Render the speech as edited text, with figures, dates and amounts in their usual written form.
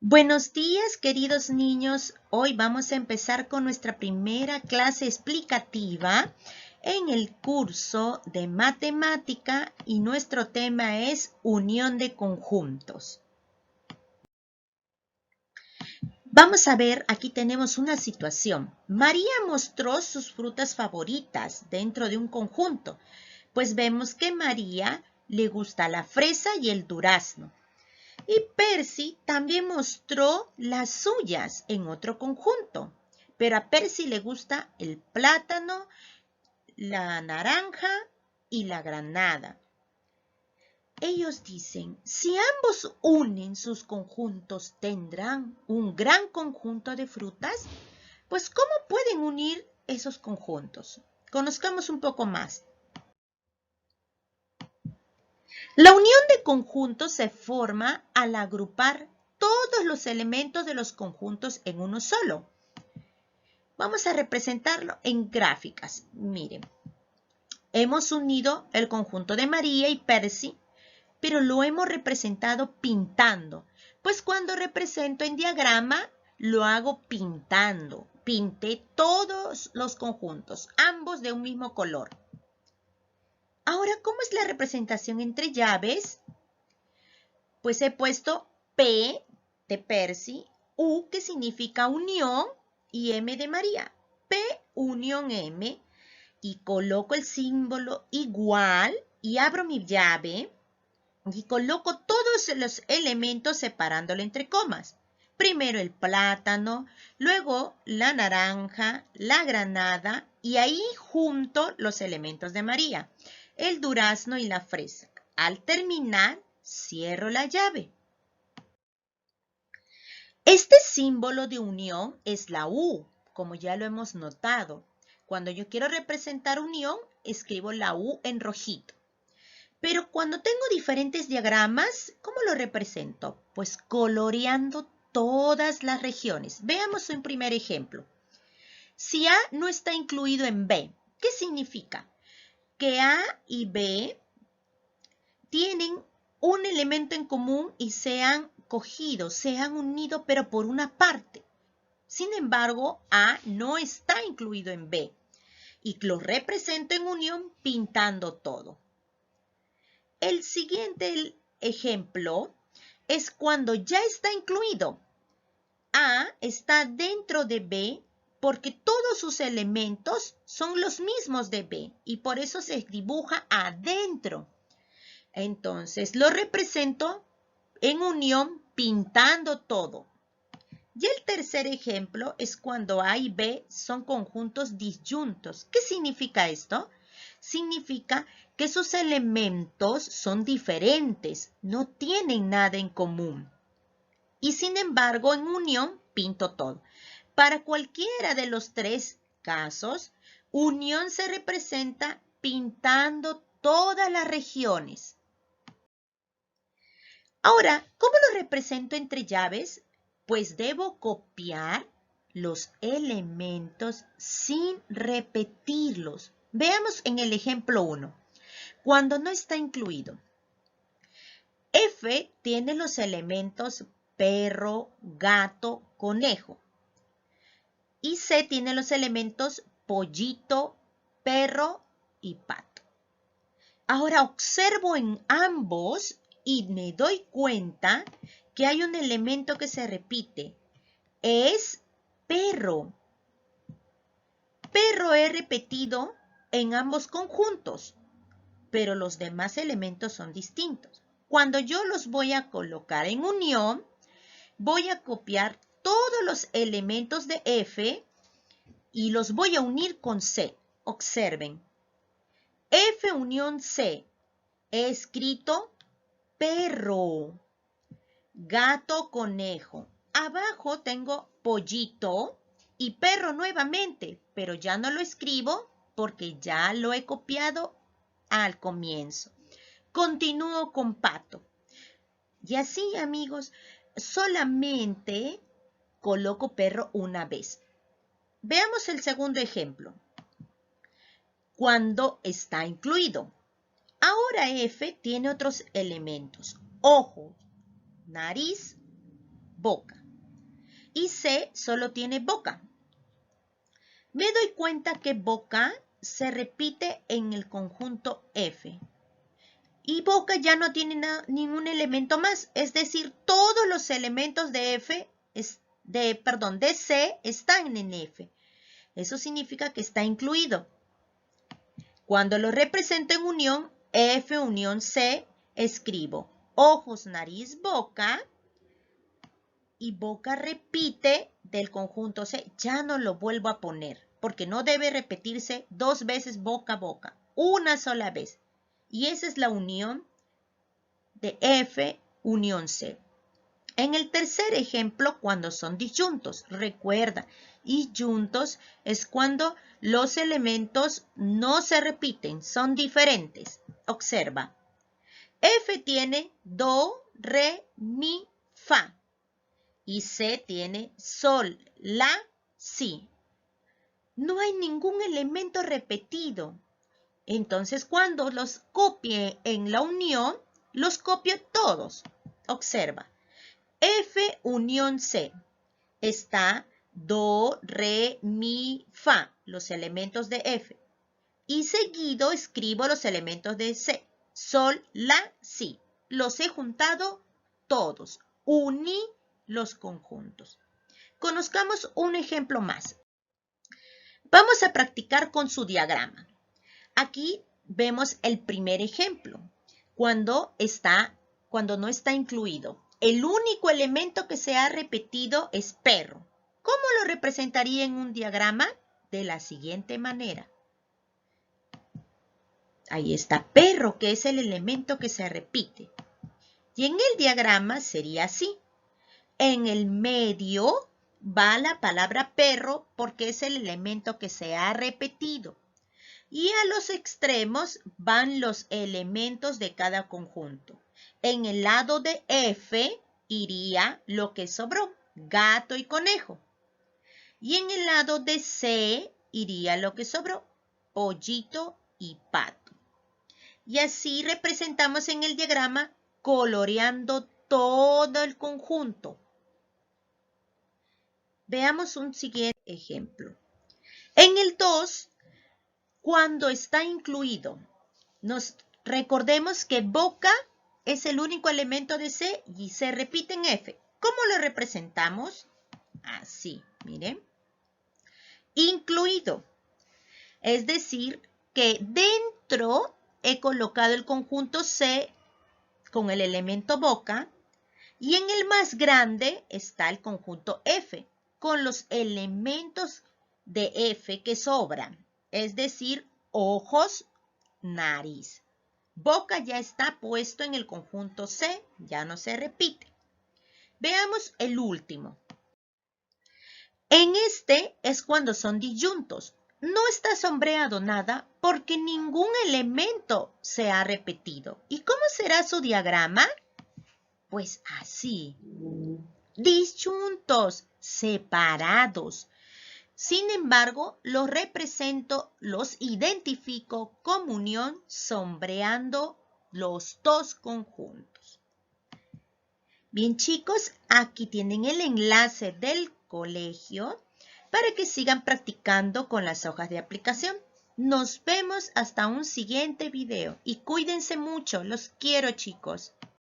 Buenos días, queridos niños. Hoy vamos a empezar con nuestra primera clase explicativa en el curso de matemática y nuestro tema es unión de conjuntos. Vamos a ver, aquí tenemos una situación. María mostró sus frutas favoritas dentro de un conjunto, pues vemos que María le gusta la fresa y el durazno. Y Percy también mostró las suyas en otro conjunto, pero a Percy le gusta el plátano, la naranja y la granada. Ellos dicen, si ambos unen sus conjuntos, ¿tendrán un gran conjunto de frutas? Pues, ¿cómo pueden unir esos conjuntos? Conozcamos un poco más. La unión de conjuntos se forma al agrupar todos los elementos de los conjuntos en uno solo. Vamos a representarlo en gráficas. Miren, hemos unido el conjunto de María y Percy, pero lo hemos representado pintando. Pues cuando represento en diagrama, lo hago pintando. Pinté todos los conjuntos, ambos de un mismo color. Ahora, ¿cómo es la representación entre llaves? Pues he puesto P de Percy, U que significa unión y M de María. P unión M y coloco el símbolo igual y abro mi llave y coloco todos los elementos separándolo entre comas. Primero el plátano, luego la naranja, la granada y ahí junto los elementos de María, el durazno y la fresa. Al terminar, cierro la llave. Este símbolo de unión es la U, como ya lo hemos notado. Cuando yo quiero representar unión, escribo la U en rojito. Pero cuando tengo diferentes diagramas, ¿cómo lo represento? Pues coloreando todas las regiones. Veamos un primer ejemplo. Si A no está incluido en B, ¿qué significa? Que A y B tienen un elemento en común y se han cogido, se han unido, pero por una parte. Sin embargo, A no está incluido en B y lo represento en unión pintando todo. El siguiente ejemplo es cuando ya está incluido. A está dentro de B porque todos sus elementos son los mismos de B y por eso se dibuja adentro. Entonces lo represento en unión pintando todo. Y el tercer ejemplo es cuando A y B son conjuntos disyuntos. ¿Qué significa esto? Significa que sus elementos son diferentes, no tienen nada en común. Y sin embargo, en unión pinto todo. Para cualquiera de los tres casos, unión se representa pintando todas las regiones. Ahora, ¿cómo lo represento entre llaves? Pues debo copiar los elementos sin repetirlos. Veamos en el ejemplo 1. Cuando no está incluido. F tiene los elementos perro, gato, conejo. Y C tiene los elementos pollito, perro y pato. Ahora observo en ambos y me doy cuenta que hay un elemento que se repite. Es perro. Perro he repetido en ambos conjuntos, pero los demás elementos son distintos. Cuando yo los voy a colocar en unión, voy a copiar todos los elementos de F y los voy a unir con C. Observen. F unión C. He escrito perro, gato, conejo. Abajo tengo pollito y perro nuevamente, pero ya no lo escribo porque ya lo he copiado al comienzo. Continúo con pato. Y así, amigos, solamente coloco perro una vez. Veamos el segundo ejemplo. Cuando está incluido. Ahora F tiene otros elementos. Ojo, nariz, boca. Y C solo tiene boca. Me doy cuenta que boca se repite en el conjunto F. Y boca ya no tiene ningún elemento más. Es decir, todos los elementos de C están en F. Eso significa que está incluido. Cuando lo represento en unión, F unión C, escribo ojos, nariz, boca. Y boca repite del conjunto C. Ya no lo vuelvo a poner, porque no debe repetirse 2 veces boca, boca. Una sola vez. Y esa es la unión de F unión C. En el tercer ejemplo, cuando son disyuntos, recuerda, disyuntos es cuando los elementos no se repiten, son diferentes. Observa, F tiene do, re, mi, fa. Y C tiene sol, la, si. No hay ningún elemento repetido. Entonces, cuando los copie en la unión, los copio todos. Observa. F unión C. Está do, re, mi, fa, los elementos de F. Y seguido escribo los elementos de C. Sol, la, si. Los he juntado todos. Uní los conjuntos. Conozcamos un ejemplo más. Vamos a practicar con su diagrama. Aquí vemos el primer ejemplo, cuando no está incluido. El único elemento que se ha repetido es perro. ¿Cómo lo representaría en un diagrama? De la siguiente manera. Ahí está perro, que es el elemento que se repite. Y en el diagrama sería así. En el medio va la palabra perro porque es el elemento que se ha repetido. Y a los extremos van los elementos de cada conjunto. En el lado de F iría lo que sobró, gato y conejo. Y en el lado de C iría lo que sobró, pollito y pato. Y así representamos en el diagrama coloreando todo el conjunto. Veamos un siguiente ejemplo. En el 2, cuando está incluido, recordemos que boca es el único elemento de C y se repite en F. ¿Cómo lo representamos? Así, miren. Incluido. Es decir, que dentro he colocado el conjunto C con el elemento boca y en el más grande está el conjunto F con los elementos de F que sobran, es decir, ojos, nariz. Boca ya está puesto en el conjunto C, ya no se repite. Veamos el último. En este es cuando son disyuntos. No está sombreado nada porque ningún elemento se ha repetido. ¿Y cómo será su diagrama? Pues así. Disyuntos, separados. Sin embargo, los represento, los identifico como unión sombreando los dos conjuntos. Bien, chicos, aquí tienen el enlace del colegio para que sigan practicando con las hojas de aplicación. Nos vemos hasta un siguiente video y cuídense mucho. Los quiero, chicos.